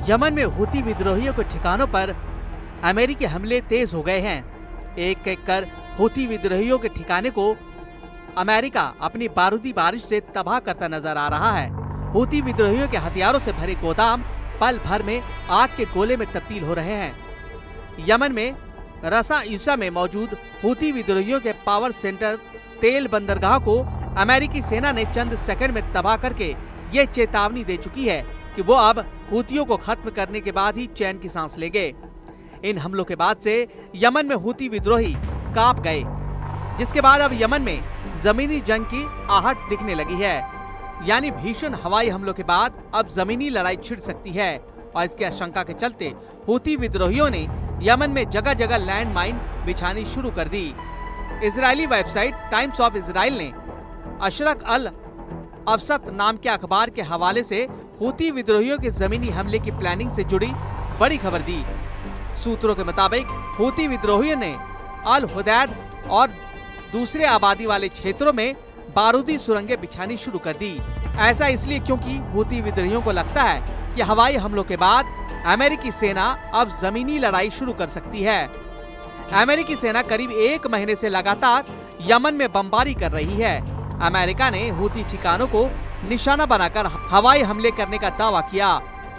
Yemen में हुती विद्रोहियों के ठिकानों पर अमेरिकी हमले तेज हो गए हैं। एक एक कर हुती विद्रोहियों के ठिकाने को अमेरिका अपनी बारूदी बारिश से तबाह करता नजर आ रहा है। हुती विद्रोहियों के हथियारों से भरे गोदाम पल भर में आग के गोले में तब्दील हो रहे हैं। यमन में रसा ईसा में मौजूद हुती विद्रोहियों के पावर सेंटर तेल बंदरगाह को अमेरिकी सेना ने चंद सेकंड में तबाह करके ये चेतावनी दे चुकी है कि वो अब हुतियों को खत्म करने के बाद ही चैन की सांस लेंगे। इन हमलों के बाद से यमन में हुती विद्रोही कांप गए, जिसके बाद अब यमन में जमीनी जंग की आहट दिखने लगी है। यानी भीषण हवाई हमलों के बाद अब जमीनी लड़ाई छिड़ सकती है और इसकी आशंका के चलते हुती विद्रोहियों ने यमन में जगह जगह लैंड माइन बिछानी शुरू कर दी। Israeli website Times of Israel ने अशरक अल अवसत नाम के अखबार के हवाले से हुती विद्रोहियों के जमीनी हमले की प्लानिंग से जुड़ी बड़ी खबर दी। सूत्रों के मुताबिक हुती विद्रोहियों ने अल हुदैद और दूसरे आबादी वाले क्षेत्रों में बारूदी सुरंगें बिछानी शुरू कर दी। ऐसा इसलिए क्योंकि हुती विद्रोहियों को लगता है कि हवाई हमलों के बाद अमेरिकी सेना अब जमीनी लड़ाई शुरू कर सकती है। अमेरिकी सेना करीब 1 महीने से लगातार यमन में बमबारी कर रही है। अमेरिका ने हुती ठिकानों को निशाना बनाकर हवाई हमले करने का दावा किया।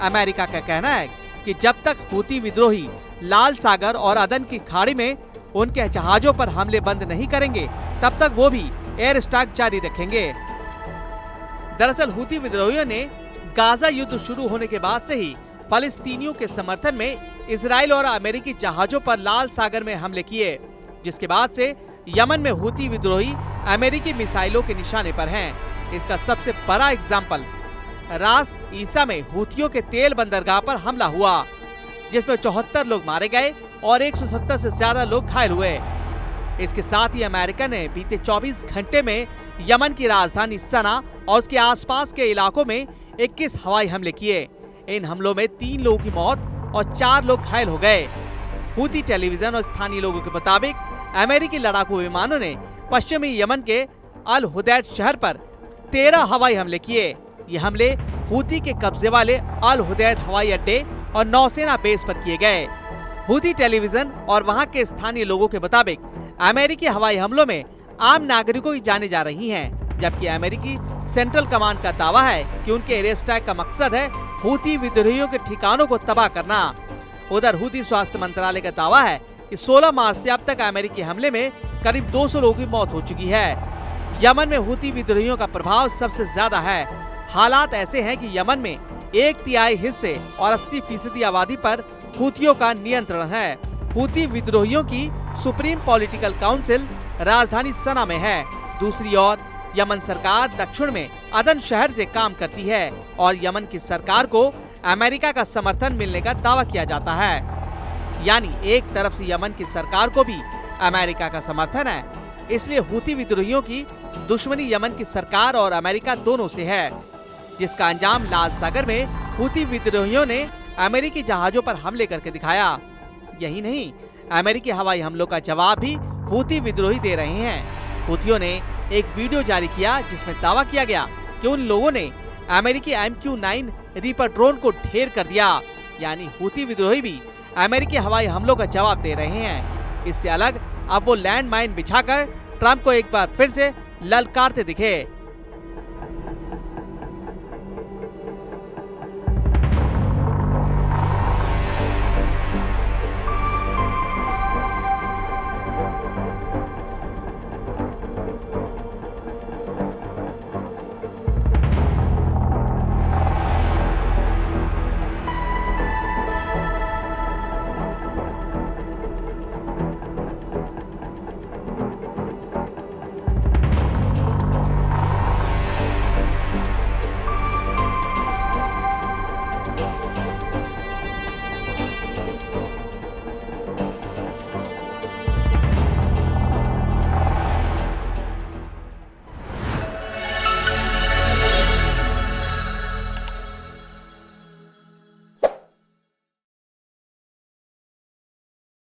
अमेरिका का कहना है कि जब तक हुती विद्रोही लाल सागर और अदन की खाड़ी में उनके जहाजों पर हमले बंद नहीं करेंगे, तब तक वो भी एयर स्ट्राइक जारी रखेंगे। दरअसल हुती विद्रोहियों ने गाजा युद्ध शुरू होने के बाद से ही फलस्तीनियों के समर्थन में इजराइल और अमेरिकी जहाजों पर लाल सागर में हमले किए, जिसके बाद से यमन में हुती विद्रोही अमेरिकी मिसाइलों के निशाने पर हैं। इसका सबसे बड़ा एग्जाम्पल रास ईसा में हुतियों के तेल बंदरगाह पर हमला हुआ, जिसमें 74 लोग मारे गए और 170 से ज्यादा लोग घायल हुए। इसके साथ ही अमेरिका ने बीते 24 घंटे में यमन की राजधानी सना और उसके आसपास के इलाकों में 21 हवाई हमले किए। इन हमलों में 3 लोगों की मौत और 4 लोग घायल हो गए। हुती टेलीविजन और स्थानीय लोगों के मुताबिक अमेरिकी लड़ाकू विमानों ने पश्चिमी यमन के अल हुदैद शहर पर 13 हवाई हमले किए। ये हमले हुती के कब्जे वाले अल हुदैद हवाई अड्डे और नौसेना बेस पर किए गए। हुती टेलीविजन और वहां के स्थानीय लोगों के मुताबिक अमेरिकी हवाई हमलों में आम नागरिकों की जानें जा रही हैं, जबकि अमेरिकी सेंट्रल कमांड का दावा है कि उनके एयर स्ट्राइक का मकसद है हुती विद्रोहियों के ठिकानों को तबाह करना। उधर हुती स्वास्थ्य मंत्रालय का दावा है कि 16 मार्च से अब तक अमेरिकी हमले में करीब 200 लोगों की मौत हो चुकी है। यमन में हुती विद्रोहियों का प्रभाव सबसे ज्यादा है। हालात ऐसे हैं कि यमन में 1/3 हिस्से और 80% आबादी पर हुतियों का नियंत्रण है। हुती विद्रोहियों की सुप्रीम पॉलिटिकल काउंसिल राजधानी सना में है। दूसरी ओर यमन सरकार दक्षिण में अदन शहर से काम करती है और यमन की सरकार को अमेरिका का समर्थन मिलने का दावा किया जाता है। यानी एक तरफ से यमन की सरकार को भी अमेरिका का समर्थन है, इसलिए हुती विद्रोहियों की दुश्मनी यमन की सरकार और अमेरिका दोनों से है, जिसका अंजाम लाल सागर में हुती विद्रोहियों ने अमेरिकी जहाजों पर हमले करके दिखाया। यही नहीं, अमेरिकी हवाई हमलों का जवाब भी हुती विद्रोही दे रहे हैं। हुतियों ने एक वीडियो जारी किया जिसमें दावा किया गया कि उन लोगों ने अमेरिकी MQ-9 रीपर ड्रोन को ढेर कर दिया। यानी हुती विद्रोही भी अमेरिकी हवाई हमलों का जवाब दे रहे हैं। इससे अलग अब वो लैंड माइन बिछाकर ट्रंप को एक बार फिर से ललकारते दिखे।